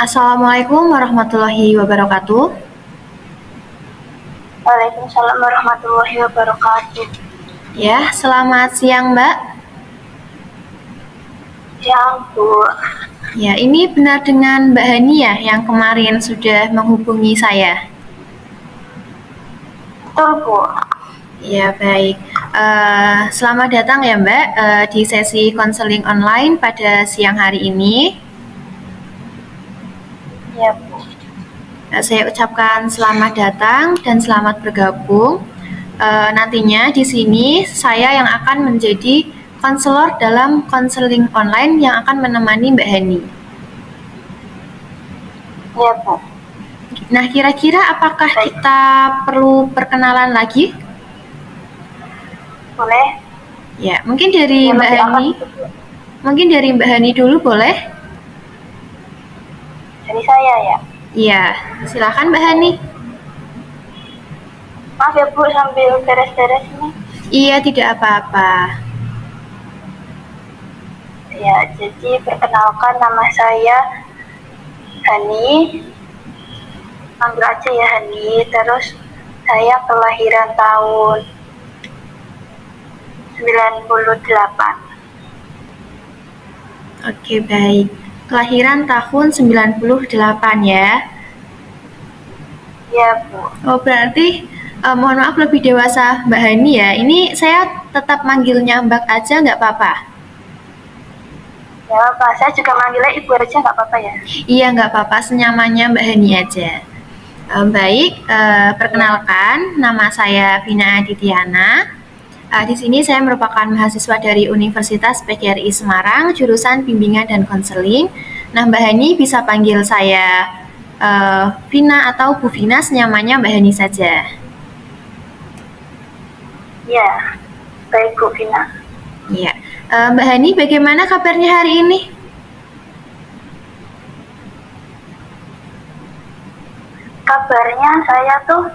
Assalamualaikum warahmatullahi wabarakatuh. Waalaikumsalam warahmatullahi wabarakatuh. Ya, selamat siang Mbak. Siang, Bu. Ya, ini benar dengan Mbak Hani ya yang kemarin sudah menghubungi saya. Betul, Bu. Ya, baik. Selamat datang ya Mbak di sesi konseling online pada siang hari ini. Ya, Bu. Saya ucapkan selamat datang dan selamat bergabung. Nantinya di sini saya yang akan menjadi konselor dalam konseling online yang akan menemani Mbak Hani. Ya, Bu. Nah, kira-kira apakah Baik. kita perlu perkenalan lagi? Boleh? Ya, mungkin dari Ya, Mbak lebih Hani. akan Bu. Mungkin dari Mbak Hani dulu boleh? Dari saya ya. Iya, silakan Mbak Hani. Maaf ya, Bu, sambil beres-beres ini. Iya, tidak apa-apa. Ya, jadi perkenalkan nama saya Hani. Panggil aja ya Hani. Terus saya kelahiran tahun 98. Oke, baik. Kelahiran tahun 98 ya. Ya, Bu. Oh, berarti mohon maaf lebih dewasa Mbak Hani ya. Ini saya tetap manggilnya Mbak aja nggak apa-apa? Ya, Pak. Saya juga manggilnya Ibu aja nggak apa-apa ya? Iya, nggak apa-apa. Senyamannya Mbak Hani aja. Baik, perkenalkan nama saya Vina Adityana. Di sini saya merupakan mahasiswa dari Universitas PGRI Semarang, jurusan Bimbingan dan Konseling. Nah, Mbak Hani bisa panggil saya Vina atau Bu Vina, senyamannya Mbak Hani saja. Ya, baik Bu Vina. Iya, Mbak Hani, bagaimana kabarnya hari ini? Kabarnya saya tuh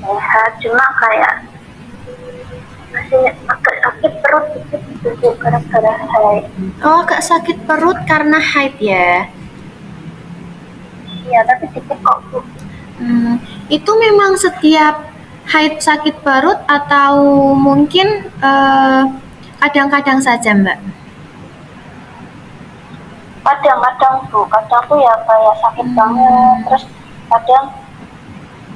sehat, cuma kayak masih agak sakit perut gitu gara-gara haid. Oh, agak sakit perut karena haid ya? Iya, tapi dikit kok Bu. Itu memang setiap haid sakit perut atau mungkin kadang-kadang saja Mbak? Kadang-kadang Bu, kadang tuh ya kayak sakit banget, terus kadang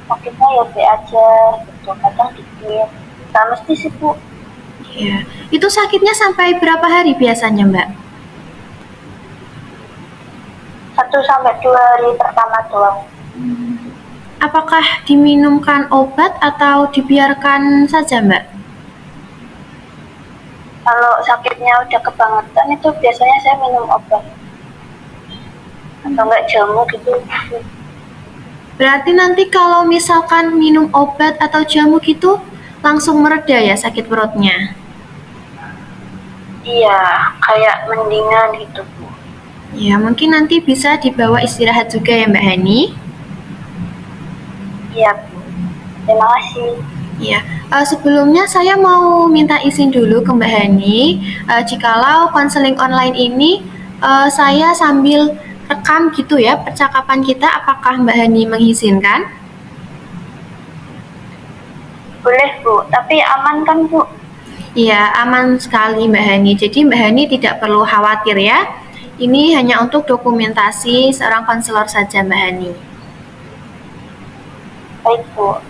sakitnya ya be aja gitu, kadang dikit. Gak mesti sih Bu. Ya, itu sakitnya sampai berapa hari biasanya Mbak? 1 sampai 2 hari pertama doang. Apakah diminumkan obat atau dibiarkan saja Mbak? Kalau sakitnya udah kebangetan itu biasanya saya minum obat. Atau enggak jamu gitu. Berarti nanti kalau misalkan minum obat atau jamu gitu, langsung mereda ya sakit perutnya? Iya, kayak mendingan gitu Bu. Ya, mungkin nanti bisa dibawa istirahat juga ya Mbak Hani. Iya Bu. Terima kasih. Ya, sebelumnya saya mau minta izin dulu ke Mbak Hani, jikalau konseling online ini saya sambil rekam gitu ya percakapan kita, apakah Mbak Hani mengizinkan? Boleh Bu, tapi aman kan Bu? Ya, aman sekali Mbak Hani. Jadi Mbak Hani tidak perlu khawatir ya. Ini hanya untuk dokumentasi seorang konselor saja Mbak Hani. Baik Bu.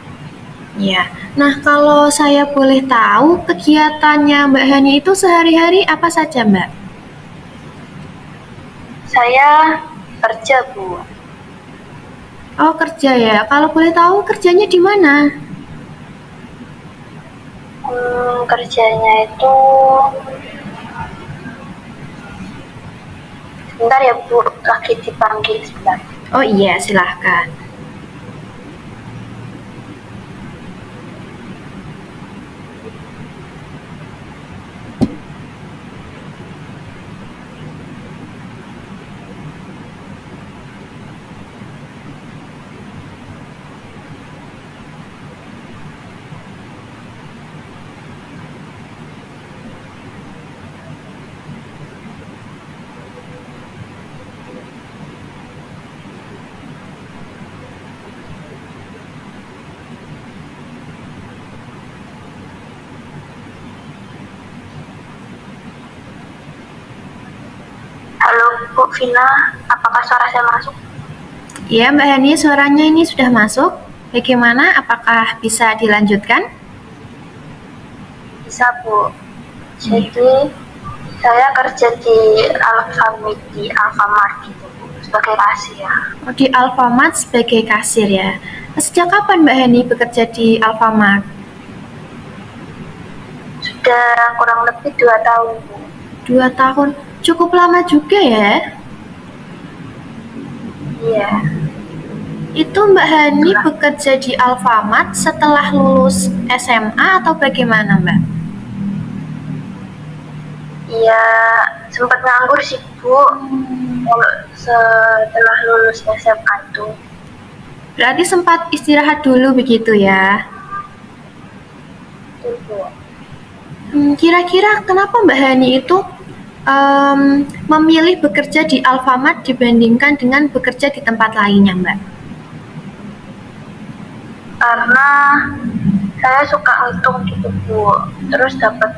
Ya, nah kalau saya boleh tahu kegiatannya Mbak Hani itu sehari-hari apa saja Mbak? Saya kerja Bu. Oh kerja ya, kalau boleh tahu kerjanya di mana? Kerjanya itu sebentar ya Bu, lagi dipanggil sebentar. Oh iya, silahkan. Bu Vina, apakah suara saya masuk? Ya, Mbak Hani, suaranya ini sudah masuk. Bagaimana? Apakah bisa dilanjutkan? Bisa, Bu. Jadi, saya kerja di Alfamart gitu, Bu, sebagai kasir. Oh, di Alfamart sebagai kasir ya. Sejak kapan Mbak Hani bekerja di Alfamart? Sudah kurang lebih 2 tahun, Bu. 2 tahun. Cukup lama juga ya. Iya. Itu Mbak Hani bekerja di Alfamart setelah lulus SMA atau bagaimana, Mbak? Iya, sempat nganggur sih, Bu. Kalau setelah lulus SMA itu. Berarti sempat istirahat dulu begitu ya. Betul, Bu. Kira-kira kenapa Mbak Hani itu memilih bekerja di Alfamart dibandingkan dengan bekerja di tempat lainnya, Mbak? Karena saya suka ngitung gitu, Bu. Terus dapat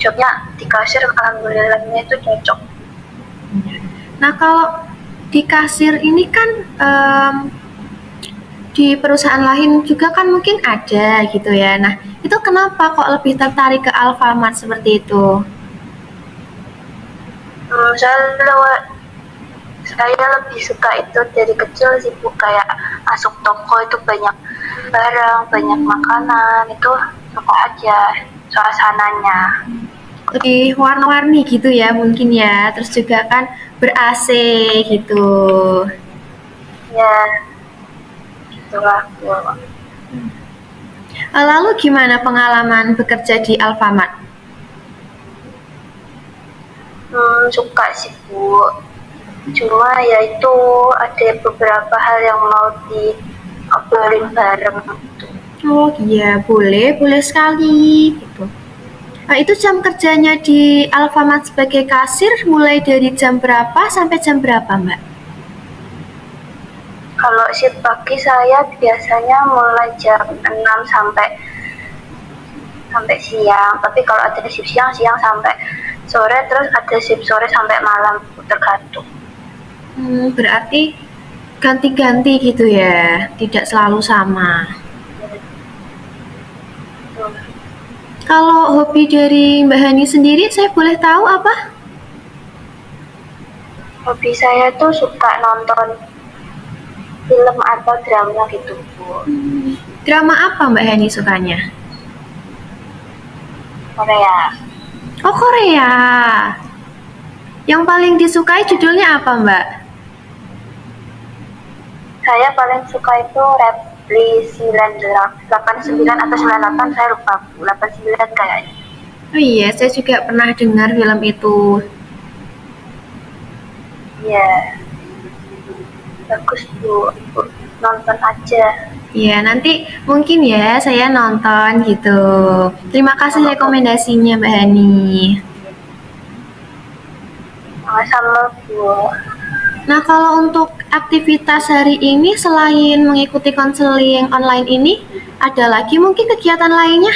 jobnya di kasir, alhamdulillahnya itu cocok. Nah, kalau di kasir ini kan di perusahaan lain juga kan mungkin ada gitu ya. Nah, itu kenapa kok lebih tertarik ke Alfamart seperti itu? Saya lebih suka itu dari kecil sih, Bu. Kayak masuk toko itu banyak barang, banyak makanan, itu suka aja suasananya. Lebih warna-warni gitu ya mungkin ya. Terus juga kan ber-AC gitu. Ya, gitulah, Bu. Lalu gimana pengalaman bekerja di Alfamart? Suka sih, Bu. Cuma ya itu ada beberapa hal yang mau diobrolin bareng gitu. Oh iya, boleh sekali gitu. Nah, itu jam kerjanya di Alfamart sebagai kasir mulai dari jam berapa sampai jam berapa, Mbak? Kalau shift pagi saya biasanya mulai jam 6 sampai siang. Tapi kalau ada shift siang sampai sore, terus ada shift sore sampai malam, tergantung. Berarti ganti-ganti gitu ya, tidak selalu sama. Kalau hobi dari Mbak Hani sendiri, saya boleh tahu apa? Hobi saya tuh suka nonton film atau drama gitu, Bu. Drama apa Mbak Hani sukanya? Korea. Oh, Korea. Yang paling disukai judulnya apa, Mbak? Saya paling suka itu Reply 89 atau 98, saya lupa, Bu. 89 kayaknya. Oh iya, saya juga pernah dengar film itu. Iya. Bagus, Bu. Nonton aja. Iya, nanti mungkin ya saya nonton gitu. Terima kasih rekomendasinya Mbak Hani. Sama-sama, Bu. Nah, kalau untuk aktivitas hari ini selain mengikuti konseling online ini, ada lagi mungkin kegiatan lainnya?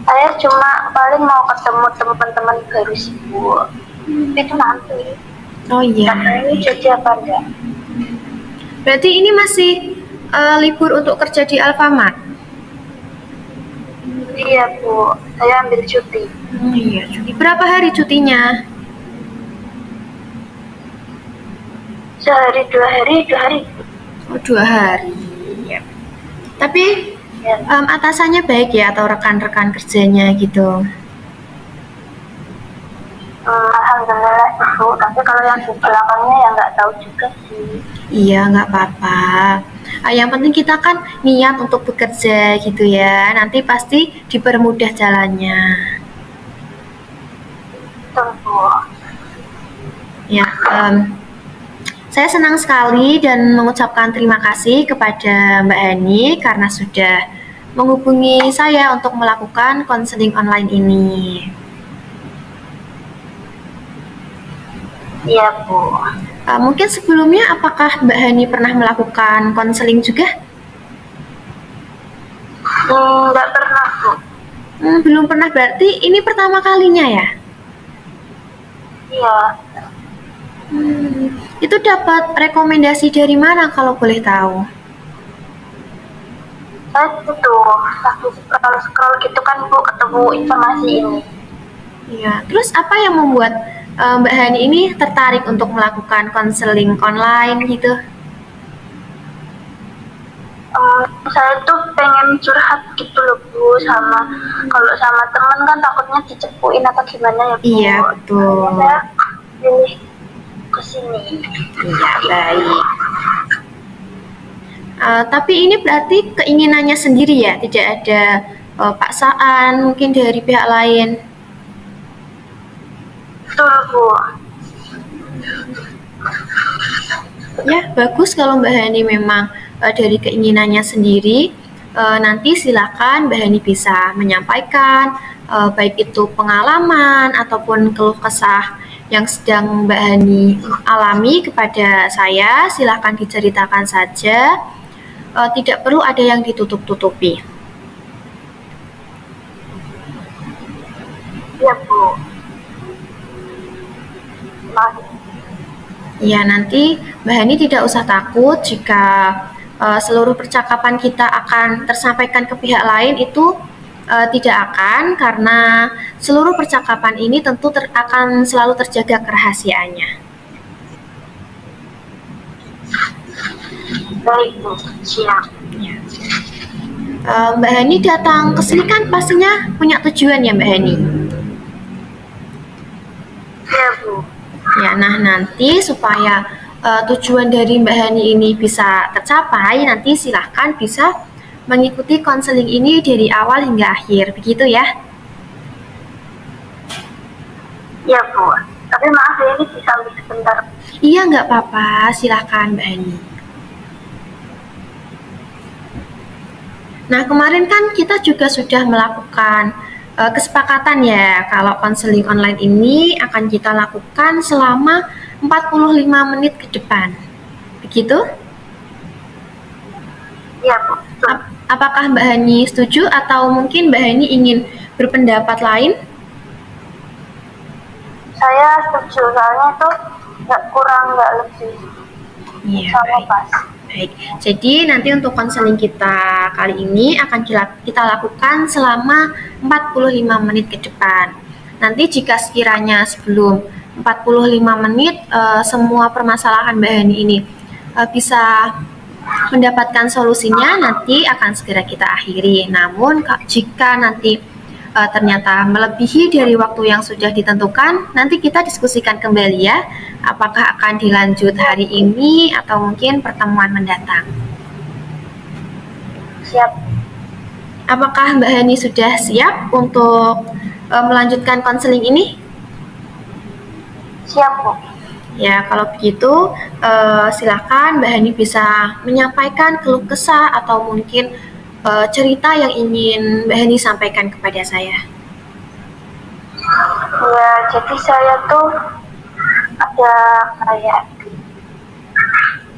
Saya cuma paling mau ketemu teman-teman baru sih, Bu. Itu nanti. Oh iya. Ini jadi apa enggak? Berarti ini masih libur untuk kerja di Alfamart? Iya, Bu. Saya ambil cuti. Iya, cuti. Berapa hari cutinya? Sehari, 2 hari, 2 hari. Oh, 2 hari. Ya. Tapi Ya. Atasannya baik ya atau rekan-rekan kerjanya gitu? Alhamdulillah sih, Bu. Tapi kalau yang di belakangnya ya nggak tahu juga sih. Iya, nggak apa-apa. Yang penting kita kan niat untuk bekerja gitu ya. Nanti pasti dipermudah jalannya. Betul, Bu. Ya, saya senang sekali dan mengucapkan terima kasih kepada Mbak Hani karena sudah menghubungi saya untuk melakukan konseling online ini. Iya, Bu. Mungkin sebelumnya apakah Mbak Hani pernah melakukan konseling juga? Nggak pernah, Bu. Belum pernah, berarti ini pertama kalinya ya? Iya. Itu dapat rekomendasi dari mana kalau boleh tahu? Saya itu lagi scroll gitu kan Bu, ketemu informasi ini. Iya. Terus apa yang membuat Mbak Hani ini tertarik untuk melakukan konseling online gitu? Saya tuh pengen curhat gitu loh Bu, sama kalau sama teman kan takutnya dicepuin atau gimana ya Bu. Iya, betul. Saya pilih kesini. Iya, baik. Tapi ini berarti keinginannya sendiri ya, tidak ada paksaan mungkin dari pihak lain. Betul Bu. Ya, bagus kalau Mbak Hani memang dari keinginannya sendiri. Nanti silakan Mbak Hani bisa menyampaikan baik itu pengalaman ataupun keluh kesah yang sedang Mbak Hani alami kepada saya. Silakan diceritakan saja. Tidak perlu ada yang ditutup-tutupi. Iya Bu. Ya, nanti Mbak Hani tidak usah takut jika seluruh percakapan kita akan tersampaikan ke pihak lain, itu tidak akan, karena seluruh percakapan ini tentu akan selalu terjaga kerahasiaannya. Baik Bu, siap. Ya. Mbak Hani datang ke sini kan pastinya punya tujuan ya Mbak Hani? Iya Bu. Ya, nah nanti supaya tujuan dari Mbak Hani ini bisa tercapai, nanti silahkan bisa mengikuti konseling ini dari awal hingga akhir, begitu ya? Iya Bu, tapi maaf ya ini bisa ambil sebentar. Iya, nggak apa-apa, silahkan Mbak Hani. Nah, kemarin kan kita juga sudah melakukan kesepakatan ya, kalau konseling online ini akan kita lakukan selama 45 menit ke depan. Begitu? Iya Bu. Apakah Mbak Hani setuju atau mungkin Mbak Hani ingin berpendapat lain? Saya setuju, soalnya itu nggak kurang nggak lebih. Iya, Sama baik. pas. Baik, jadi nanti untuk konseling kita kali ini akan kita lakukan selama 45 menit ke depan. Nanti jika sekiranya sebelum 45 menit semua permasalahan Mbak Hani ini bisa mendapatkan solusinya, nanti akan segera kita akhiri. Namun jika nanti ternyata melebihi dari waktu yang sudah ditentukan, nanti kita diskusikan kembali ya, apakah akan dilanjut hari ini atau mungkin pertemuan mendatang. Siap. Apakah Mbak Hani sudah siap untuk melanjutkan konseling ini? Siap Bu. Ya, kalau begitu silakan Mbak Hani bisa menyampaikan keluh kesah atau mungkin cerita yang ingin Mbak Hani sampaikan kepada saya. Ya, jadi saya tuh ada kayak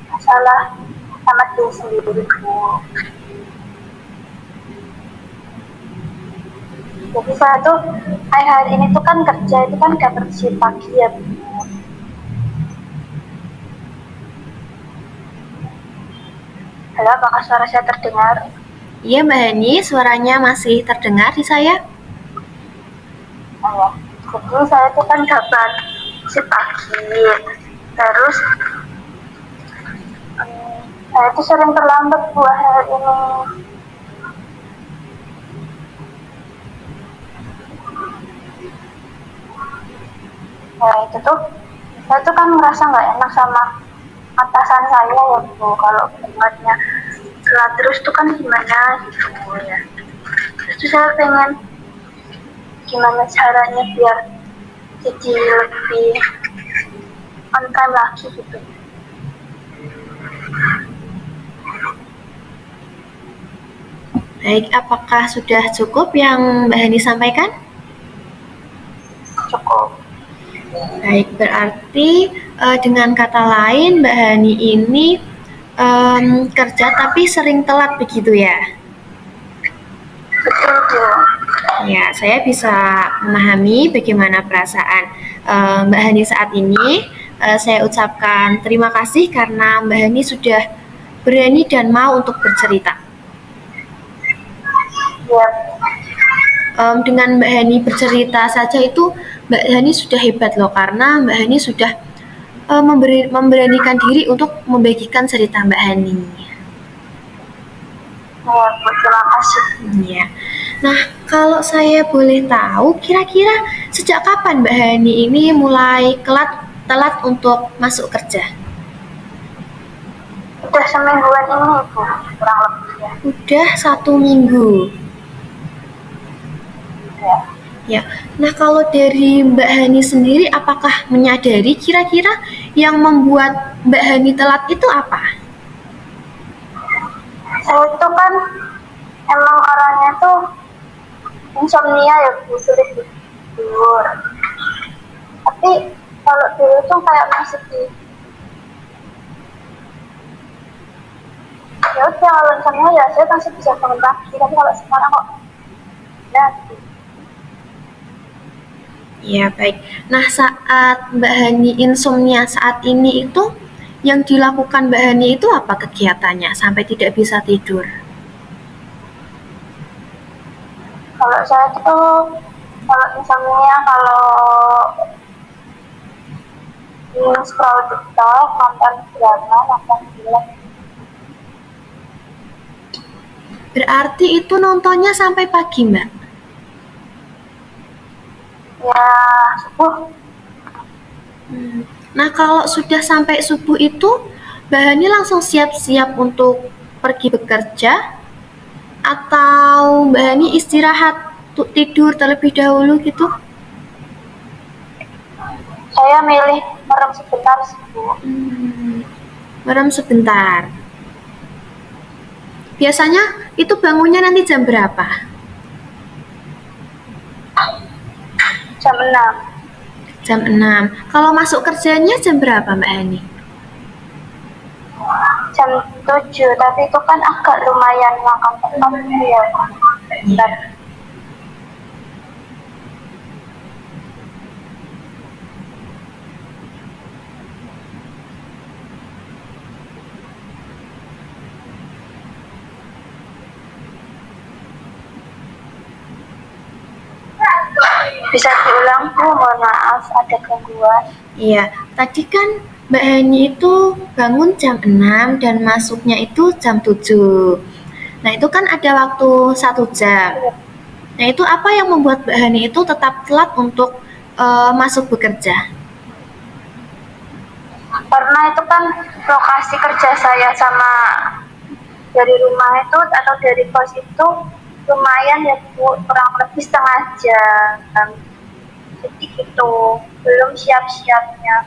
masalah sama diri sendiri Bu. Jadi saya tuh hari ini tuh kan kerja itu kan gak bersih pagi ya Bu. Halo, apakah suara saya terdengar? Iya Mbak Hani, suaranya masih terdengar di saya. Ya. Jadi saya tuh kan dapat si pagi, terus saya tuh sering terlambat buat hari ini. Nah itu tuh saya tuh kan merasa nggak enak sama atasan saya ya Bu, kalau buatnya telat terus tuh kan gimana gitu ya. Terus tuh saya pengen gimana caranya biar jadi lebih on time lagi gitu. Baik, apakah sudah cukup yang Mbak Hani sampaikan? Cukup. Baik, berarti dengan kata lain Mbak Hani ini kerja tapi sering telat begitu ya? Betul Bu. Ya, saya bisa memahami bagaimana perasaan Mbak Hani saat ini. Saya ucapkan terima kasih karena Mbak Hani sudah berani dan mau untuk bercerita. Ya, Dengan Mbak Hani bercerita saja itu Mbak Hani sudah hebat loh, karena Mbak Hani sudah memberanikan diri untuk membagikan cerita Mbak Hani. ya Bu, terima kasih. Ya. Nah, kalau saya boleh tahu, kira-kira sejak kapan Mbak Hani ini mulai telat untuk masuk kerja? Udah semingguan ini Bu, kurang lebih ya. Udah 1 minggu. Ya. Ya. Nah, kalau dari Mbak Hani sendiri, apakah menyadari kira-kira yang membuat Mbak Hani telat itu apa? Saya itu kan emang orangnya tuh insomnia ya Bu, sulit tidur. Tapi kalau dulu tuh kayak masih ya udah, kalau insomnia ya saya masih bisa bangun pagi, tapi kalau sekarang kok ya gitu. Ya, baik. Nah, saat Mbak Hani insomnia saat ini itu, yang dilakukan Mbak Hani itu apa kegiatannya sampai tidak bisa tidur? Kalau saya tuh kalau insomnia, kalau scroll TikTok, nonton drama, nonton film. Berarti itu nontonnya sampai pagi, Mbak? Ya subuh. Nah, kalau sudah sampai subuh itu, Mbak Hani langsung siap-siap untuk pergi bekerja, atau Mbak Hani istirahat untuk tidur terlebih dahulu gitu? Saya milih merem sebentar sih Bu. Merem sebentar. Biasanya itu bangunnya nanti jam berapa? Jam 6. Jam 6. Kalau masuk kerjanya jam berapa, Mbak Hani? Jam 7, tapi itu kan agak lumayan makan tepat ya. Bentar. Bisa diulang Bu, mohon maaf ada gangguan. Iya, tadi kan Mbak Hani itu bangun jam 6 dan masuknya itu jam 7. Nah, itu kan ada waktu 1 jam. Nah, itu apa yang membuat Mbak Hani itu tetap telat untuk masuk bekerja? Karena itu kan lokasi kerja saya sama dari rumah itu atau dari kos itu lumayan ya Bu, kurang lebih setengah jam. Jadi gitu, belum siap-siapnya.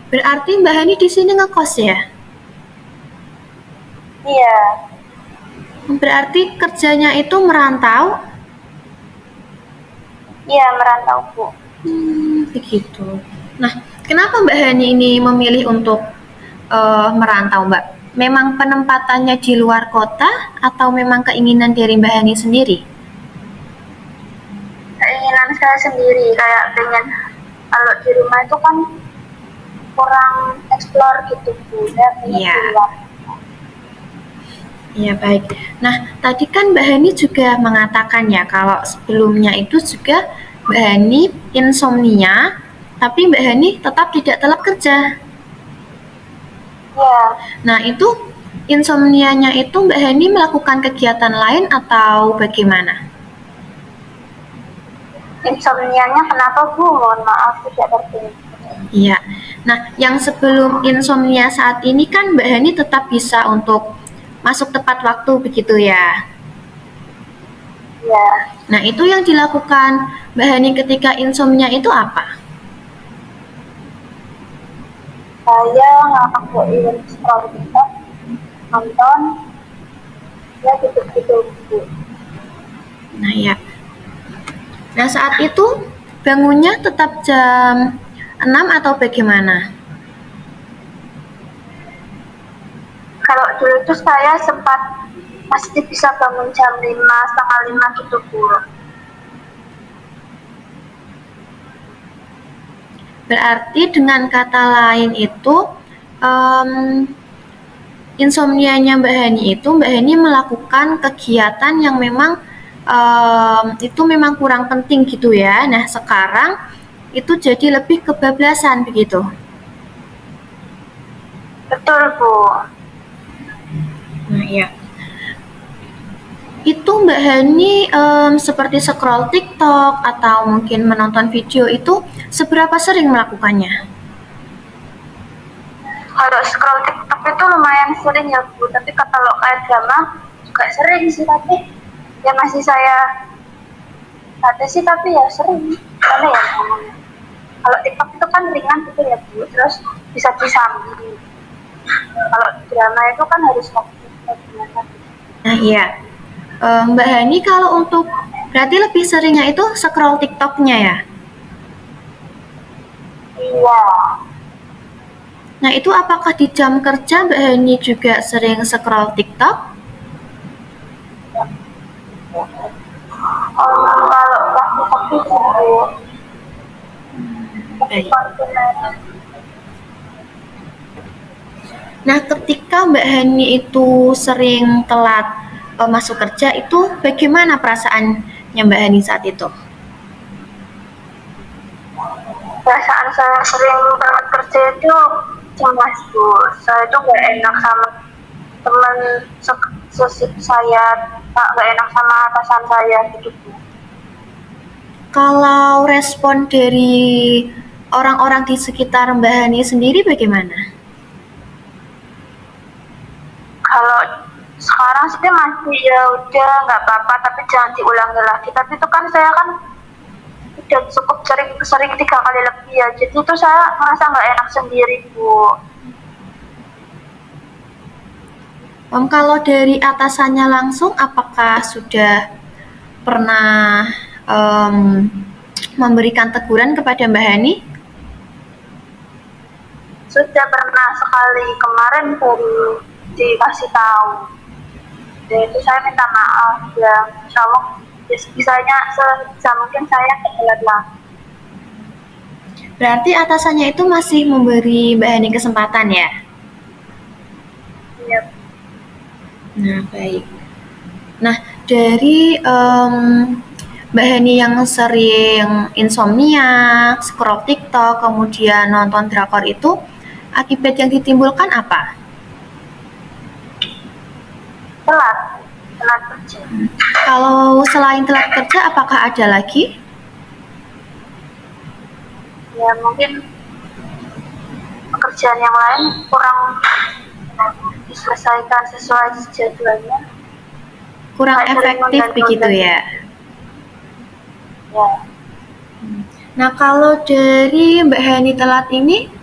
Berarti Mbak Hani di sini ngekos ya? Iya, Berarti kerjanya itu merantau? iya merantau Bu. Begitu. Nah, kenapa Mbak Hani ini memilih untuk merantau, Mbak? Memang penempatannya di luar kota atau memang keinginan dari Mbak Hani sendiri? Keinginan saya sendiri, kayak pengen kalau di rumah itu kan kurang explore gitu Bu, saya pengen Iya. di luar. Ya, baik. Nah, tadi kan Mbak Hani juga mengatakan ya kalau sebelumnya itu juga Mbak Hani insomnia, tapi Mbak Hani tetap tidak telat kerja. Iya, Nah, itu insomnianya itu Mbak Hani melakukan kegiatan lain atau bagaimana? insomnianya kenapa Bu? Mohon maaf tidak terdengar. Iya. Nah, yang sebelum insomnia saat ini kan Mbak Hani tetap bisa untuk masuk tepat waktu begitu ya. Iya, Nah, itu yang dilakukan Mbak Hani ketika insomnia itu apa? saya ngelakuin scroll TikTok, nonton, ya gitu-gitu Bu. Nah, ya. Nah, saat itu bangunnya tetap jam 6 atau bagaimana? Kalau dulu itu saya sempat pasti bisa bangun jam 5, setengah 5 gitu Bu. Berarti dengan kata lain itu insomnianya Mbak Hani itu Mbak Hani melakukan kegiatan yang memang itu memang kurang penting gitu ya. Nah sekarang itu jadi lebih kebablasan begitu. Betul Bu. Nah ya. Itu Mbak Hani seperti scroll TikTok atau mungkin menonton video itu seberapa sering melakukannya? Kalau scroll TikTok itu lumayan sering ya Bu, tapi kalau kayak drama juga sering sih, tapi ya masih saya ada sih, tapi ya sering. Gimana ya ngomongnya? Kalau TikTok itu kan ringan gitu ya Bu, terus bisa disambi. Kalau drama itu kan harus fokus ke gimana. Nah iya. Mbak Hani kalau untuk berarti lebih seringnya itu scroll TikToknya ya? Iya. Nah itu apakah di jam kerja Mbak Hani juga sering scroll TikTok? Kalau waktu sepi sih Bu, Baik. konsumen. Nah ketika Mbak Hani itu sering telat masuk kerja itu bagaimana perasaannya Mbak Hani saat itu? Perasaan saya sering banget kerja itu cemas Bu. Saya itu nggak enak sama teman saya, nggak enak sama atasan saya gitu Bu. Kalau respon dari orang-orang di sekitar Mbak Hani sendiri bagaimana? Kalau sekarang sih masih ya udah nggak apa-apa, tapi jangan diulangi lagi. Tapi itu kan saya kan udah cukup sering 3 kali lebih ya, jadi itu saya merasa nggak enak sendiri Bu. Kalau dari atasannya langsung, apakah sudah pernah memberikan teguran kepada Mbak Hani? Sudah pernah sekali, kemarin baru dikasih tahu. Dan itu saya minta maaf ya, insya Allah bisanya sebisa mungkin saya telat lah. Berarti atasannya itu masih memberi Mbak Hani kesempatan ya? Iya. Nah, baik. Nah, dari Mbak Hani yang sering insomnia, scroll TikTok, kemudian nonton drakor itu, akibat yang ditimbulkan apa? Telat kerja. Kalau selain telat kerja, apakah ada lagi? Ya mungkin pekerjaan yang lain kurang diselesaikan sesuai jadwalnya. Kurang efektif begitu ya? Ya. Nah, kalau dari Mbak Hani telat ini,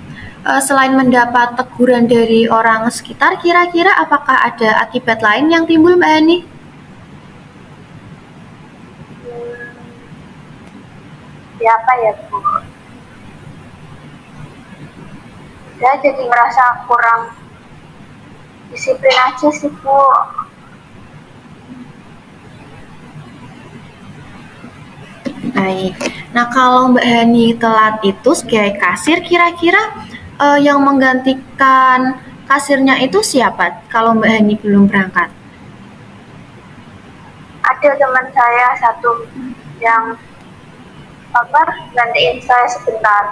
selain mendapat teguran dari orang sekitar, kira-kira apakah ada akibat lain yang timbul Mbak Hani? Ya apa ya Bu? Saya jadi ngerasa kurang disiplin aja sih Bu. Baik. Nah, kalau Mbak Hani telat itu sebagai kasir, kira-kira yang menggantikan kasirnya itu siapa? Kalau Mbak Hani belum berangkat? Ada teman saya satu yang gantiin saya sebentar.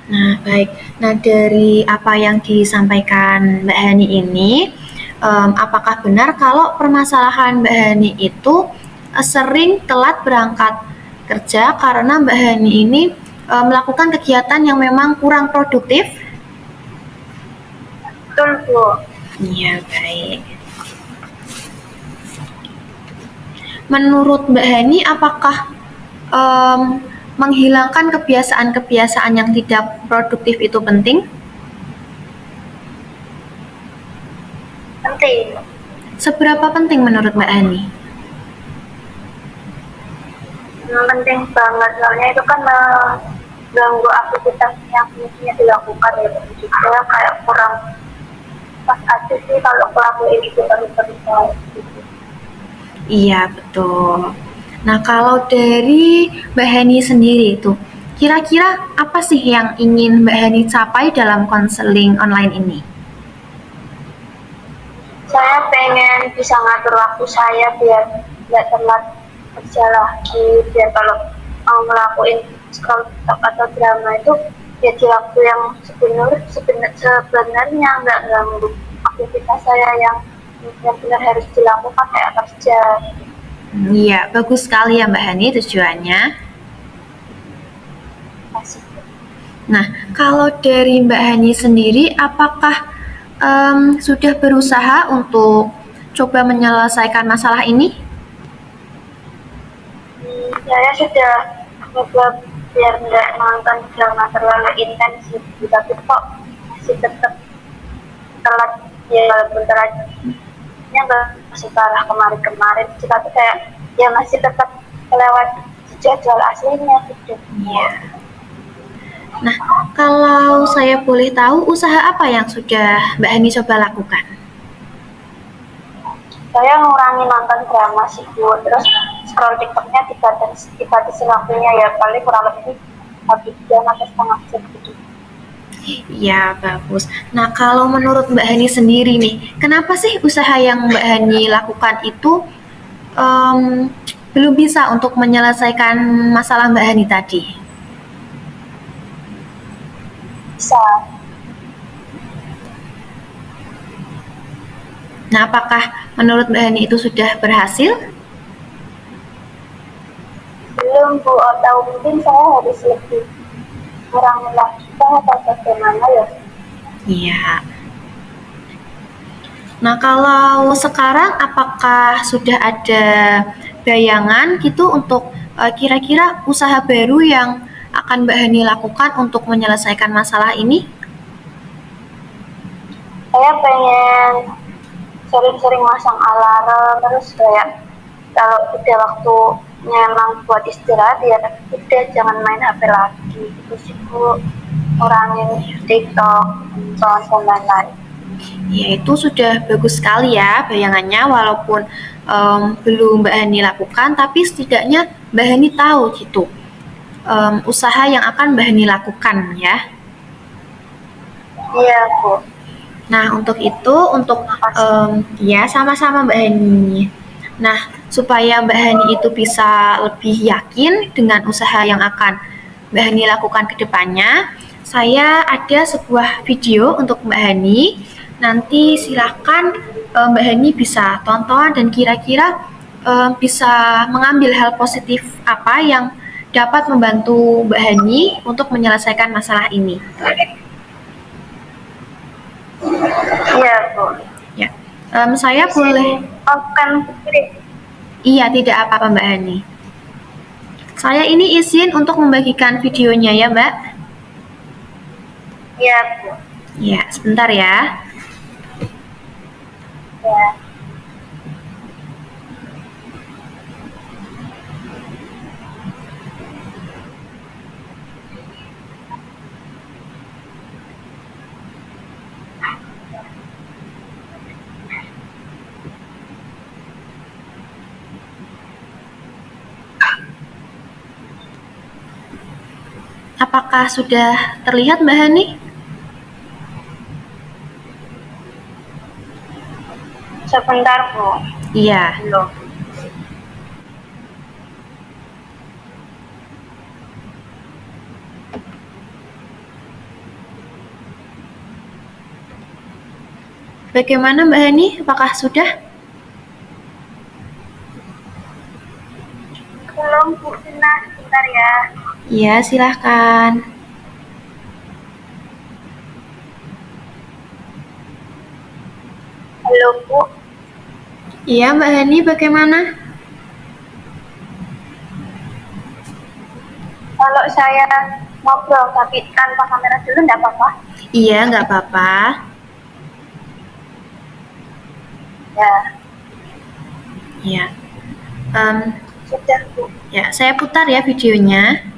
Nah, baik. Nah, dari apa yang disampaikan Mbak Hani ini, apakah benar kalau permasalahan Mbak Hani itu sering telat berangkat kerja karena Mbak Hani ini melakukan kegiatan yang memang kurang produktif? Betul Bu. Iya, baik. Menurut Mbak Hani, apakah menghilangkan kebiasaan-kebiasaan yang tidak produktif itu penting? Penting. Seberapa penting menurut Mbak Hani? Penting banget, soalnya itu kan mengganggu aktivitas yang biasanya dilakukan ya, juga kayak kurang pas aja sih kalau ngelakuin itu terus-terusan gitu. Iya, betul. Nah, kalau dari Mbak Heni sendiri itu, kira-kira apa sih yang ingin Mbak Heni capai dalam konseling online ini? Saya pengen bisa ngatur waktu saya biar nggak telat kerja lagi, biar kalau mau ngelakuin scroll TikTok atau drama itu ya di waktu yang sebenarnya nggak ganggu aktivitas saya yang benar harus dilakukan kayak kerja. Iya, bagus sekali ya Mbak Heni tujuannya. Masih. Nah, kalau dari Mbak Heni sendiri, apakah sudah berusaha untuk coba menyelesaikan masalah ini? Saya sudah coba biar nggak nonton drama terlalu intensif, tapi kok masih tetap telat ya, walaupun telatnya nggak separah kemarin-kemarin, tapi kayak ya masih tetap lewat jadwal aslinya gitu. Iya. Nah, kalau saya boleh tahu, usaha apa yang sudah Mbak Heni coba lakukan? Saya ngurangi nonton drama sih Bu, terus scroll TikToknya dibatasi waktunya ya paling kurang lebih habis jam atau setengah jam gitu. Ya, bagus. Nah, kalau menurut Mbak Hani sendiri nih, kenapa sih usaha yang Mbak Hani lakukan itu belum bisa untuk menyelesaikan masalah Mbak Hani tadi? Bisa. Nah, apakah menurut Mbak Hani itu sudah berhasil? Belum Bu, atau mungkin saya harus lebih kurangi lagi atau bagaimana ya? Iya. Nah, kalau sekarang apakah sudah ada bayangan gitu untuk kira-kira usaha baru yang akan Mbak Hani lakukan untuk menyelesaikan masalah ini? Saya pengen sering-sering masang alarm, terus kayak kalau udah waktunya emang buat istirahat ya udah jangan main HP lagi gitu sih Bu, kurangin TikTok, dan lain-lain. Ya, itu sudah bagus sekali ya bayangannya, walaupun belum Mbak Hani lakukan, tapi setidaknya Mbak Hani tahu gitu usaha yang akan Mbak Hani lakukan ya. Iya Bu. Nah, untuk itu, ya sama-sama Mbak Hani. Nah, supaya Mbak Hani itu bisa lebih yakin dengan usaha yang akan Mbak Hani lakukan ke depannya, saya ada sebuah video untuk Mbak Hani. Nanti silakan Mbak Hani bisa tonton dan kira-kira bisa mengambil hal positif apa yang dapat membantu Mbak Hani untuk menyelesaikan masalah ini. Iya Bu. Ya, saya boleh. Akan Iya, tidak apa-apa Mbak Hani. Saya ini izin untuk membagikan videonya ya Mbak. Iya Bu. Ya, sebentar ya. Ya. Apakah sudah terlihat Mbak Hani? Sebentar Bu. Iya. Belum. Bagaimana Mbak Hani? Apakah sudah? Belum Bu, sebentar ya. Iya, silahkan. Halo Bu. Iya Mbak Hani, bagaimana? Kalau saya ngobrol tapi tanpa kamera dulu enggak apa-apa? Iya, nggak apa-apa. Ya. Iya. Sudah Bu. Ya, saya putar ya videonya.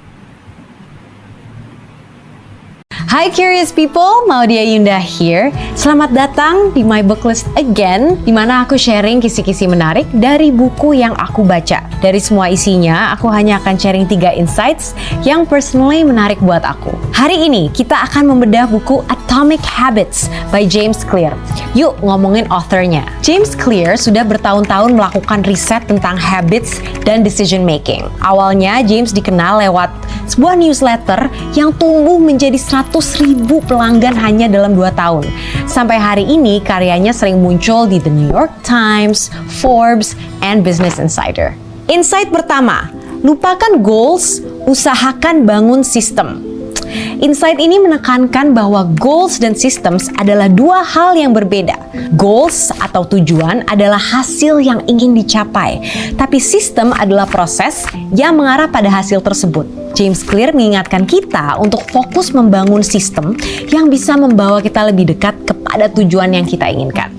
Hi curious people, Maudia Yunda here. Selamat datang di My Book List again, di mana aku sharing kisi-kisi menarik dari buku yang aku baca. Dari semua isinya, aku hanya akan sharing 3 insights yang personally menarik buat aku. Hari ini kita akan membedah buku Atomic Habits by James Clear. Yuk ngomongin authornya. James Clear sudah bertahun-tahun melakukan riset tentang habits dan decision making. Awalnya James dikenal lewat sebuah newsletter yang tumbuh menjadi 100.000 pelanggan hanya dalam 2 tahun. Sampai hari ini karyanya sering muncul di The New York Times, Forbes, and Business Insider. Insight pertama, lupakan goals, usahakan bangun sistem. Insight ini menekankan bahwa goals dan systems adalah 2 hal yang berbeda. Goals atau tujuan adalah hasil yang ingin dicapai, tapi sistem adalah proses yang mengarah pada hasil tersebut. James Clear mengingatkan kita untuk fokus membangun sistem yang bisa membawa kita lebih dekat kepada tujuan yang kita inginkan.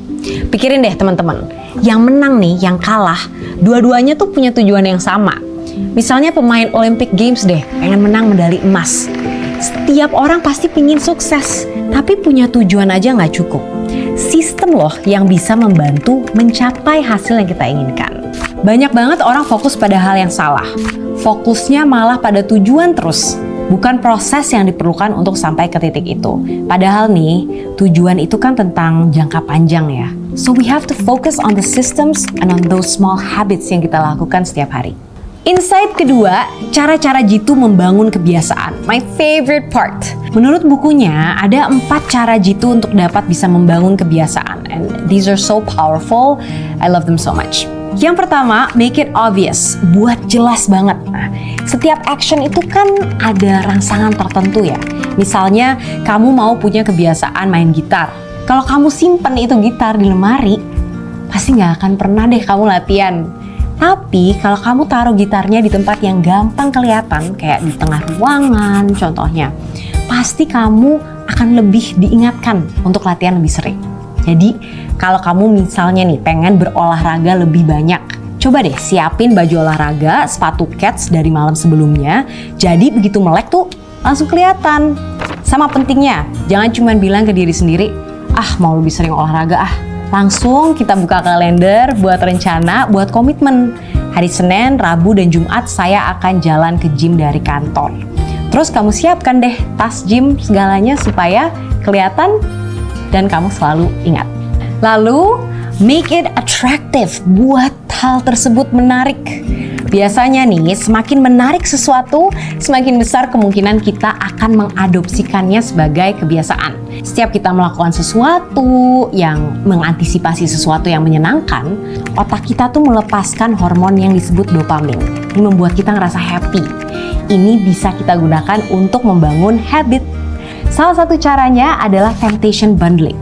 Pikirin deh teman-teman, yang menang nih, yang kalah, dua-duanya tuh punya tujuan yang sama. Misalnya pemain Olympic Games deh, pengen menang medali emas. Setiap orang pasti pingin sukses, tapi punya tujuan aja nggak cukup. Sistem loh yang bisa membantu mencapai hasil yang kita inginkan. Banyak banget orang fokus pada hal yang salah. Fokusnya malah pada tujuan terus, bukan proses yang diperlukan untuk sampai ke titik itu. Padahal nih, tujuan itu kan tentang jangka panjang ya. So we have to focus on the systems and on those small habits yang kita lakukan setiap hari. Insight kedua, cara-cara Jitu membangun kebiasaan. My favorite part. Menurut bukunya, ada 4 cara Jitu untuk dapat bisa membangun kebiasaan. And these are so powerful. I love them so much. Yang pertama, make it obvious. Buat jelas banget. Nah, setiap action itu kan ada rangsangan tertentu ya. Misalnya, kamu mau punya kebiasaan main gitar. Kalau kamu simpen itu gitar di lemari, pasti nggak akan pernah deh kamu latihan. Tapi kalau kamu taruh gitarnya di tempat yang gampang kelihatan, kayak di tengah ruangan contohnya, pasti kamu akan lebih diingatkan untuk latihan lebih sering. Jadi kalau kamu misalnya nih pengen berolahraga lebih banyak, coba deh siapin baju olahraga, sepatu kets dari malam sebelumnya. Jadi begitu melek tuh langsung kelihatan. Sama pentingnya, jangan cuma bilang ke diri sendiri, mau lebih sering olahraga Langsung kita buka kalender, buat rencana, buat komitmen. Hari Senin, Rabu, dan Jumat saya akan jalan ke gym dari kantor. Terus kamu siapkan deh tas gym segalanya supaya kelihatan dan kamu selalu ingat. Lalu, make it attractive. Buat hal tersebut menarik. Biasanya nih, semakin menarik sesuatu, semakin besar kemungkinan kita akan mengadopsikannya sebagai kebiasaan. Setiap kita melakukan sesuatu yang mengantisipasi sesuatu yang menyenangkan, otak kita tuh melepaskan hormon yang disebut dopamin. Ini membuat kita ngerasa happy. Ini bisa kita gunakan untuk membangun habit. Salah satu caranya adalah temptation bundling.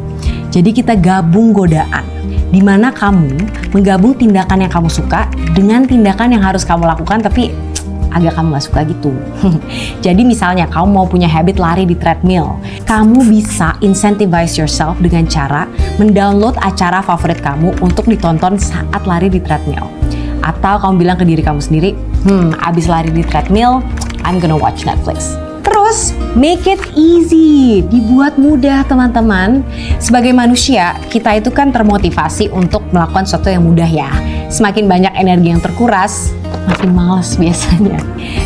Jadi kita gabung godaan, di mana kamu menggabung tindakan yang kamu suka dengan tindakan yang harus kamu lakukan tapi agak kamu gak suka gitu. Jadi misalnya kamu mau punya habit lari di treadmill, kamu bisa incentivize yourself dengan cara mendownload acara favorit kamu untuk ditonton saat lari di treadmill. Atau kamu bilang ke diri kamu sendiri, abis lari di treadmill, I'm gonna watch Netflix. Terus, make it easy, dibuat mudah teman-teman. Sebagai manusia, kita itu kan termotivasi untuk melakukan sesuatu yang mudah ya. Semakin banyak energi yang terkuras, makin malas biasanya.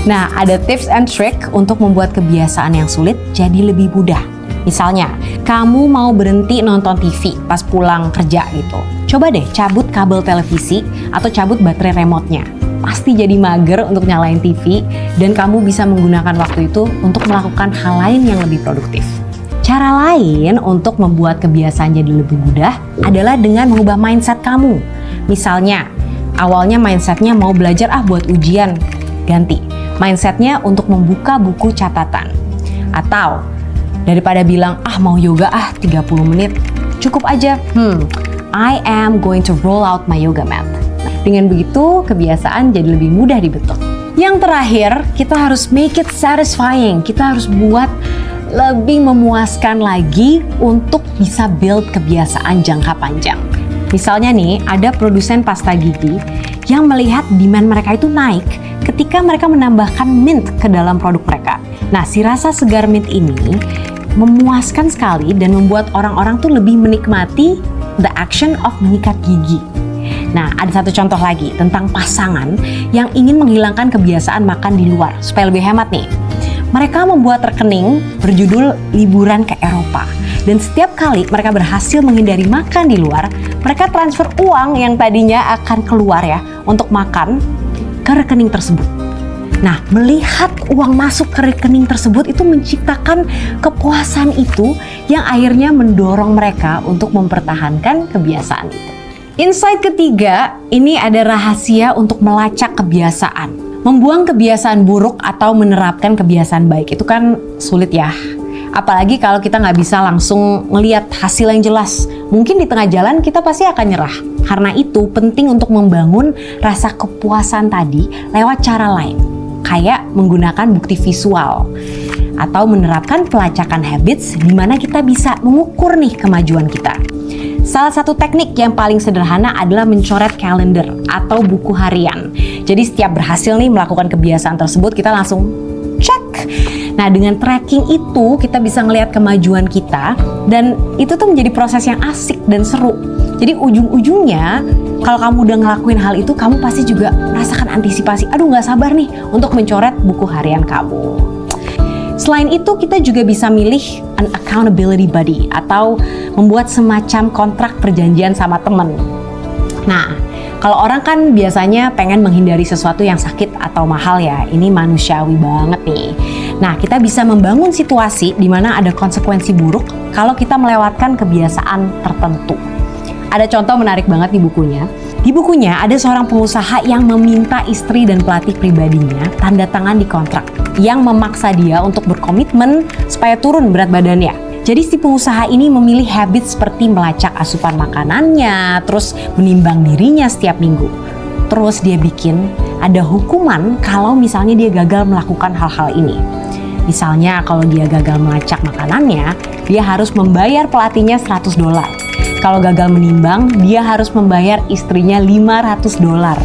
Nah, ada tips and trick untuk membuat kebiasaan yang sulit jadi lebih mudah. Misalnya, kamu mau berhenti nonton TV pas pulang kerja gitu. Coba deh cabut kabel televisi atau cabut baterai remote-nya. Pasti jadi mager untuk nyalain TV dan kamu bisa menggunakan waktu itu untuk melakukan hal lain yang lebih produktif. Cara lain untuk membuat kebiasaan jadi lebih mudah adalah dengan mengubah mindset kamu. Misalnya, awalnya mindsetnya mau belajar buat ujian, ganti. Mindsetnya untuk membuka buku catatan. Atau daripada bilang mau yoga 30 menit, cukup aja, I am going to roll out my yoga mat. Dengan begitu, kebiasaan jadi lebih mudah dibentuk. Yang terakhir, kita harus make it satisfying. Kita harus buat lebih memuaskan lagi untuk bisa build kebiasaan jangka panjang. Misalnya nih, ada produsen pasta gigi yang melihat demand mereka itu naik ketika mereka menambahkan mint ke dalam produk mereka. Nah, si rasa segar mint ini memuaskan sekali dan membuat orang-orang tuh lebih menikmati the action of menyikat gigi. Nah, ada satu contoh lagi tentang pasangan yang ingin menghilangkan kebiasaan makan di luar supaya lebih hemat nih. Mereka membuat rekening berjudul liburan ke Eropa. Dan setiap kali mereka berhasil menghindari makan di luar, mereka transfer uang yang tadinya akan keluar ya untuk makan ke rekening tersebut. Nah, melihat uang masuk ke rekening tersebut itu menciptakan kepuasan itu yang akhirnya mendorong mereka untuk mempertahankan kebiasaan itu. Insight ketiga, ini ada rahasia untuk melacak kebiasaan. Membuang kebiasaan buruk atau menerapkan kebiasaan baik itu kan sulit ya. Apalagi kalau kita nggak bisa langsung melihat hasil yang jelas. Mungkin di tengah jalan kita pasti akan nyerah. Karena itu penting untuk membangun rasa kepuasan tadi lewat cara lain. Kayak menggunakan bukti visual. Atau menerapkan pelacakan habits di mana kita bisa mengukur nih kemajuan kita. Salah satu teknik yang paling sederhana adalah mencoret kalender atau buku harian. Jadi setiap berhasil nih melakukan kebiasaan tersebut, kita langsung check. Nah, dengan tracking itu kita bisa ngelihat kemajuan kita dan itu tuh menjadi proses yang asik dan seru. Jadi ujung-ujungnya kalau kamu udah ngelakuin hal itu, kamu pasti juga merasakan antisipasi. Aduh, nggak sabar nih untuk mencoret buku harian kamu. Selain itu, kita juga bisa milih an accountability buddy atau membuat semacam kontrak perjanjian sama temen. Nah, kalau orang kan biasanya pengen menghindari sesuatu yang sakit atau mahal ya, ini manusiawi banget nih. Nah, kita bisa membangun situasi di mana ada konsekuensi buruk kalau kita melewatkan kebiasaan tertentu. Ada contoh menarik banget di bukunya. Di bukunya ada seorang pengusaha yang meminta istri dan pelatih pribadinya tanda tangan di kontrak yang memaksa dia untuk berkomitmen supaya turun berat badannya. Jadi si pengusaha ini memilih habit seperti melacak asupan makanannya, terus menimbang dirinya setiap minggu. Terus dia bikin ada hukuman kalau misalnya dia gagal melakukan hal-hal ini. Misalnya kalau dia gagal melacak makanannya, dia harus membayar pelatihnya $100. Kalau gagal menimbang, dia harus membayar istrinya $500.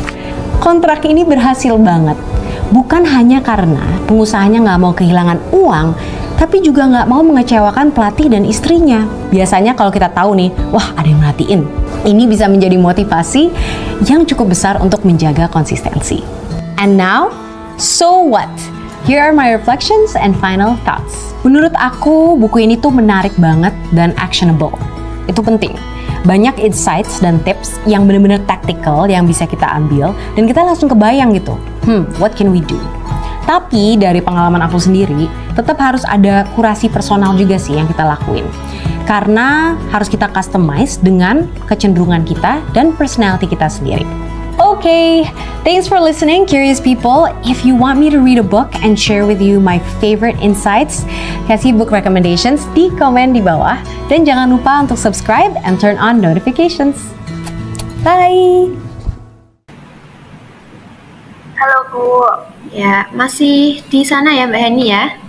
Kontrak ini berhasil banget. Bukan hanya karena pengusahanya nggak mau kehilangan uang, tapi juga nggak mau mengecewakan pelatih dan istrinya. Biasanya kalau kita tahu nih, wah ada yang merhatiin. Ini bisa menjadi motivasi yang cukup besar untuk menjaga konsistensi. And now, so what? Here are my reflections and final thoughts. Menurut aku, buku ini tuh menarik banget dan actionable. Itu penting. Banyak insights dan tips yang benar-benar tactical yang bisa kita ambil dan kita langsung kebayang gitu. What can we do? Tapi dari pengalaman aku sendiri, tetap harus ada kurasi personal juga sih yang kita lakuin. Karena harus kita customize dengan kecenderungan kita dan personality kita sendiri. Okay, thanks for listening, curious people. If you want me to read a book and share with you my favorite insights, kasih book recommendations di komen di bawah. Dan jangan lupa untuk subscribe and turn on notifications. Bye! Halo Bu. Ya, masih di sana ya Mbak Heni ya?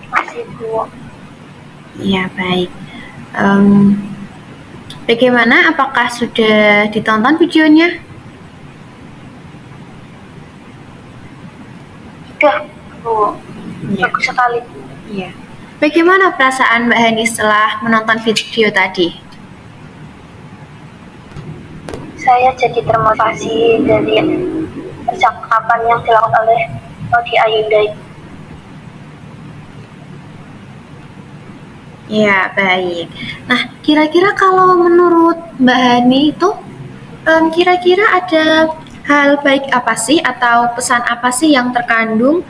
Masih Bu. Ya, baik. Bagaimana? Apakah sudah ditonton videonya? Sudah Bu. Ya. Bagus sekali Bu. Iya. Bagaimana perasaan Mbak Heni setelah menonton video tadi? Saya jadi termotivasi dari percakapan yang dilakukan oleh Odi Ayunda. Ya, baik. Nah, kira-kira kalau menurut Mbak Hani itu, kira-kira ada hal baik apa sih atau pesan apa sih yang terkandung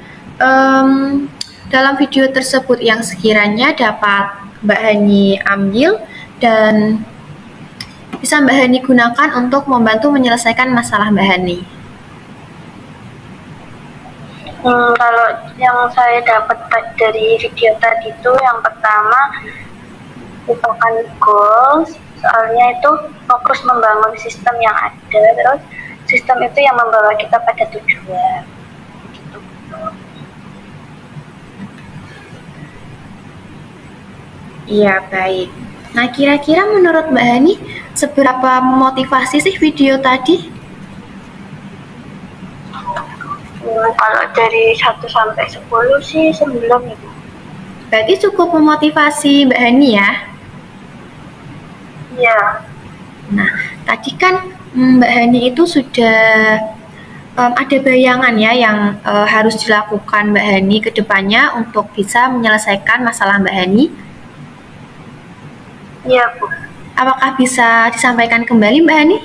dalam video tersebut yang sekiranya dapat Mbak Hani ambil dan bisa Mbak Hani gunakan untuk membantu menyelesaikan masalah Mbak Hani? Kalau yang saya dapat dari video tadi itu yang pertama lupakan goals, soalnya itu fokus membangun sistem yang ada, terus sistem itu yang membawa kita pada tujuan. Gitu. Iya, baik. Nah, kira-kira menurut Mbak Hani seberapa memotivasi sih video tadi? Kalau dari 1 sampai 10 sih 9 ya Bu. Berarti cukup memotivasi Mbak Hani ya. Iya. Nah, tadi kan Mbak Hani itu sudah ada bayangan ya yang harus dilakukan Mbak Hani ke depannya untuk bisa menyelesaikan masalah Mbak Hani. Iya Bu. Apakah bisa disampaikan kembali Mbak Hani?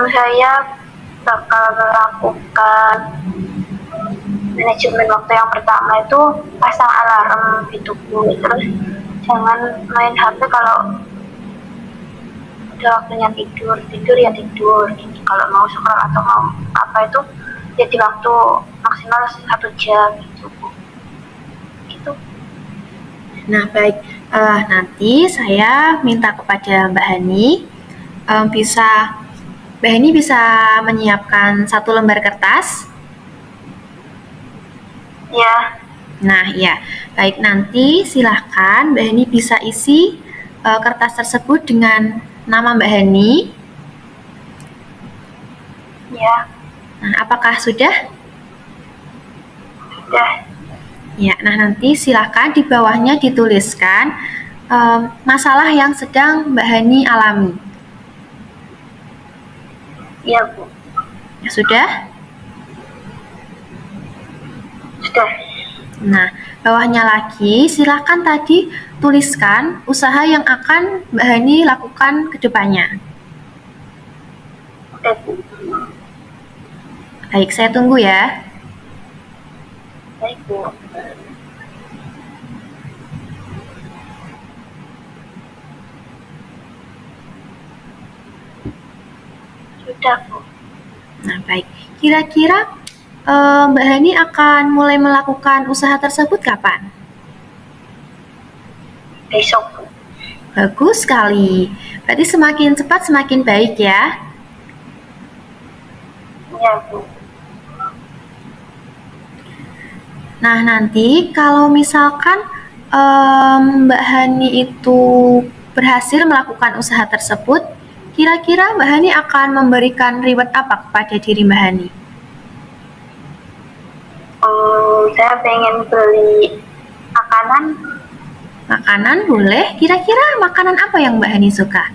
Saya bakal melakukan manajemen waktu yang pertama itu pasang alarm gitu Bu. Terus jangan main HP kalau udah waktunya tidur ya tidur gitu. Kalau mau scroll atau mau apa itu ya di waktu maksimal 1 jam gitu Bu. Gitu. Nah, baik. Nanti saya minta kepada Mbak Hani Mbak Hani bisa menyiapkan 1 lembar kertas. Ya. Nah, ya. Baik, nanti silahkan Mbak Hani bisa isi kertas tersebut dengan nama Mbak Hani. Ya. Nah, apakah sudah? Sudah. Ya, nah nanti silahkan di bawahnya dituliskan masalah yang sedang Mbak Hani alami. Iya Bu. Ya, sudah? Sudah. Nah, bawahnya lagi silahkan tadi tuliskan usaha yang akan Mbak Hani lakukan ke depannya. Oke Bu. Baik, saya tunggu ya. Baik Bu. Sudah Bu. Nah, baik. Kira-kira Mbak Hani akan mulai melakukan usaha tersebut kapan? Besok Bu. Bagus sekali. Berarti semakin cepat semakin baik ya. Iya Bu. Nah, nanti kalau misalkan Mbak Hani itu berhasil melakukan usaha tersebut, kira-kira Mbak Hani akan memberikan reward apa kepada diri Mbak Hani? Saya pengen beli makanan. Makanan boleh. Kira-kira makanan apa yang Mbak Hani suka?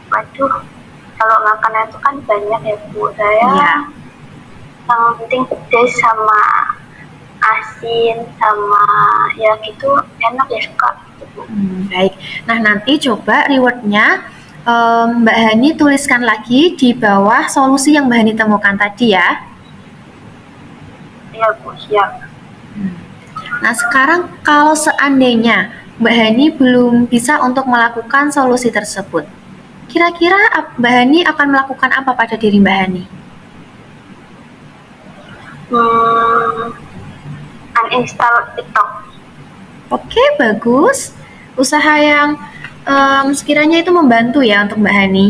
Waduh, kalau makanan itu kan banyak ya Bu. Saya Iya. yang penting pedas sama asin sama ya gitu enak ya suka gitu Bu. Baik. Nah, nanti coba rewardnya Mbak Hani tuliskan lagi di bawah solusi yang Mbak Hani temukan tadi ya. Iya Bu, siap. Nah, sekarang kalau seandainya Mbak Hani belum bisa untuk melakukan solusi tersebut, kira-kira Mbak Hani akan melakukan apa pada diri Mbak Hani? Uninstall TikTok. Oke, bagus. Usaha yang sekiranya itu membantu ya untuk Mbak Hani.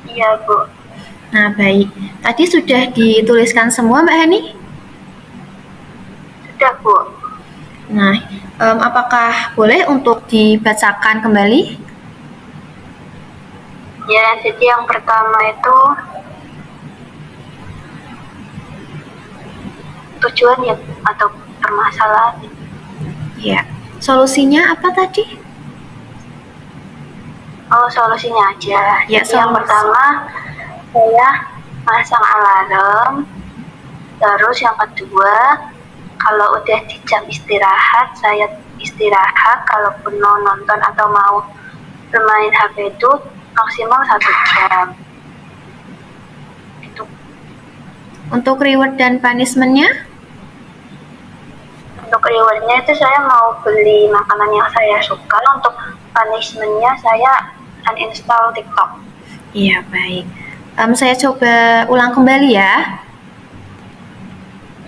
Iya Bu. Nah, baik. Tadi sudah dituliskan semua Mbak Hani? Sudah Bu. Nah, apakah boleh untuk dibacakan kembali? Ya, jadi yang pertama itu tujuan ya atau permasalahan. Ya. Solusinya apa tadi? Oh, solusinya aja. Ya, Jadi yang solusi. pertama saya pasang alarm. Terus yang kedua, kalau udah di jam istirahat, saya istirahat. Kalaupun mau nonton atau mau bermain HP itu maksimal 1 jam. Itu. Untuk reward dan punishment-nya? Untuk rewardnya itu saya mau beli makanan yang saya suka. Untuk punishment-nya saya uninstall TikTok. Iya, baik. Saya coba ulang kembali ya.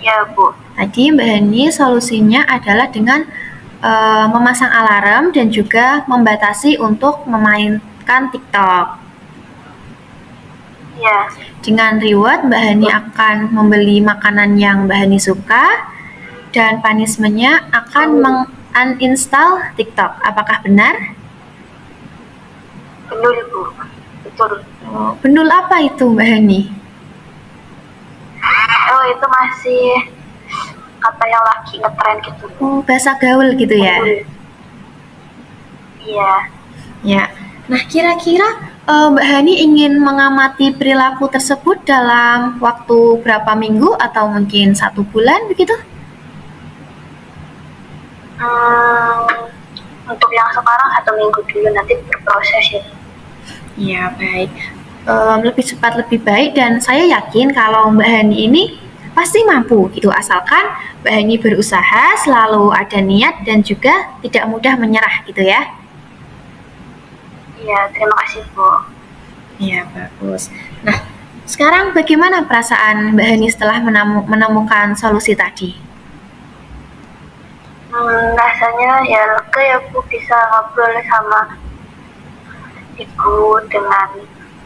Ya Bu. Tadi Mbak Hani solusinya adalah dengan memasang alarm dan juga membatasi untuk memainkan TikTok. Ya. Dengan reward, Mbak Hani akan membeli makanan yang Mbak Hani suka dan punishment-nya akan uninstall TikTok. Apakah benar? Betul Bu, betul. Oh, benul apa itu Mbak Hani? Oh itu masih kata yang lagi ngetren gitu. Oh, bahasa gaul gitu ya? Betul. Iya. Ya. Nah, kira-kira Mbak Hani ingin mengamati perilaku tersebut dalam waktu berapa minggu atau mungkin 1 bulan begitu? Untuk yang sekarang 1 minggu dulu, nanti berproses ya. Ya, baik. Lebih cepat lebih baik, dan saya yakin kalau Mbak Hani ini pasti mampu gitu, asalkan Mbak Hani berusaha, selalu ada niat dan juga tidak mudah menyerah gitu ya. Iya, terima kasih Bu. Ya, bagus. Nah, sekarang bagaimana perasaan Mbak Hani setelah menemukan solusi tadi? Rasanya ya lega ya Bu, bisa ngobrol sama Ibu dengan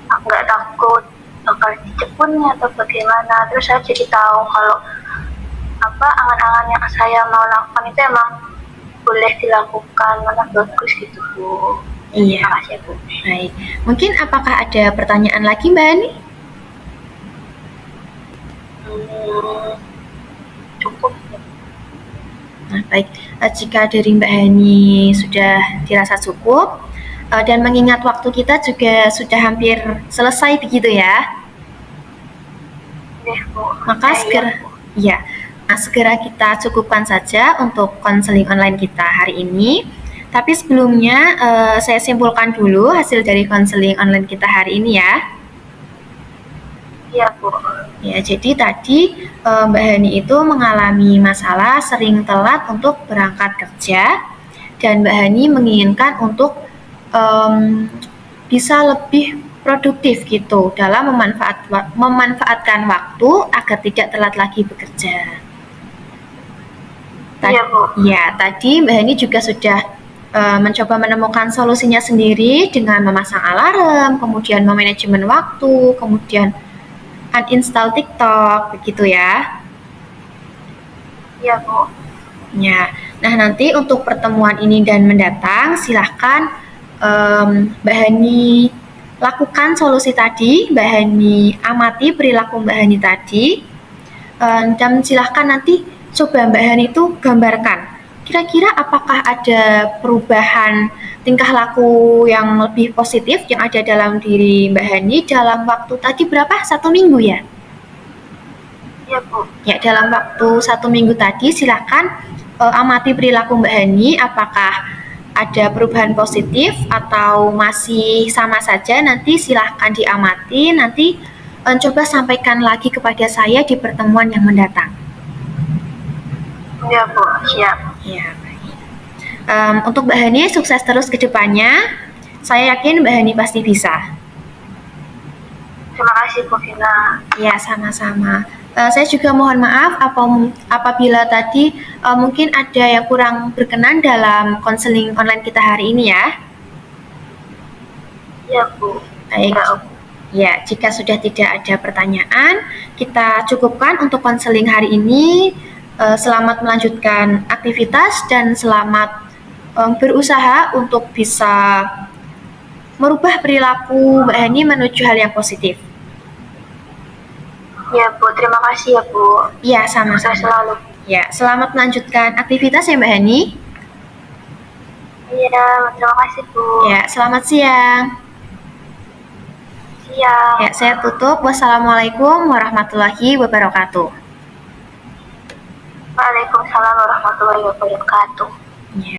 nggak takut bakal dicepunnya atau bagaimana. Terus saya jadi tahu kalau angan-angan yang saya mau lakukan itu emang boleh dilakukan, mana bagus gitu Bu. Iya. Terima kasih Bu. Baik. Mungkin apakah ada pertanyaan lagi Mbak Hani? Cukup. Nah, baik. Jika dari Mbak Hani sudah dirasa cukup, dan mengingat waktu kita juga sudah hampir selesai begitu ya, Bu. maka segera kita cukupkan saja untuk konseling online kita hari ini. Tapi sebelumnya saya simpulkan dulu hasil dari konseling online kita hari ini ya. Iya Bu. Ya, jadi tadi Mbak Hani itu mengalami masalah sering telat untuk berangkat kerja, dan Mbak Hani menginginkan untuk bisa lebih produktif gitu dalam memanfaatkan waktu agar tidak telat lagi bekerja. Iya Bu. Ya, tadi Mbak Hani juga sudah mencoba menemukan solusinya sendiri dengan memasang alarm, kemudian memanajemen waktu, kemudian uninstall TikTok, begitu ya? Iya Bu. Ya, nah nanti untuk pertemuan ini dan mendatang, silahkan Mbak Hani lakukan solusi tadi, Mbak Hani amati perilaku Mbak Hani tadi, dan silahkan nanti coba Mbak Hani itu gambarkan, kira-kira apakah ada perubahan tingkah laku yang lebih positif yang ada dalam diri Mbak Hani dalam waktu tadi berapa? 1 minggu ya? Iya Bu. Ya, dalam waktu 1 minggu tadi silakan amati perilaku Mbak Hani, apakah ada perubahan positif atau masih sama saja. Nanti silahkan diamati, nanti coba sampaikan lagi kepada saya di pertemuan yang mendatang. Iya Bu, siap. Ya, baik. Untuk Mbak Hani, sukses terus ke depannya. Saya yakin Mbak Hani pasti bisa. Terima kasih Bu Vina. Ya, sama-sama. Saya juga mohon maaf apabila tadi mungkin ada yang kurang berkenan dalam konseling online kita hari ini ya. Iya Bu. Baik. Ya, jika sudah tidak ada pertanyaan, kita cukupkan untuk konseling hari ini. Selamat melanjutkan aktivitas dan selamat berusaha untuk bisa merubah perilaku Mbak Hani menuju hal yang positif. Ya Bu, terima kasih ya Bu. Ya, sama-sama. Selalu. Ya, selamat melanjutkan aktivitas ya Mbak Hani. Iya, terima kasih Bu. Ya, selamat siang. Siang. Ya, saya tutup. Wassalamualaikum warahmatullahi wabarakatuh. Waalaikumsalam warahmatullahi wabarakatuh.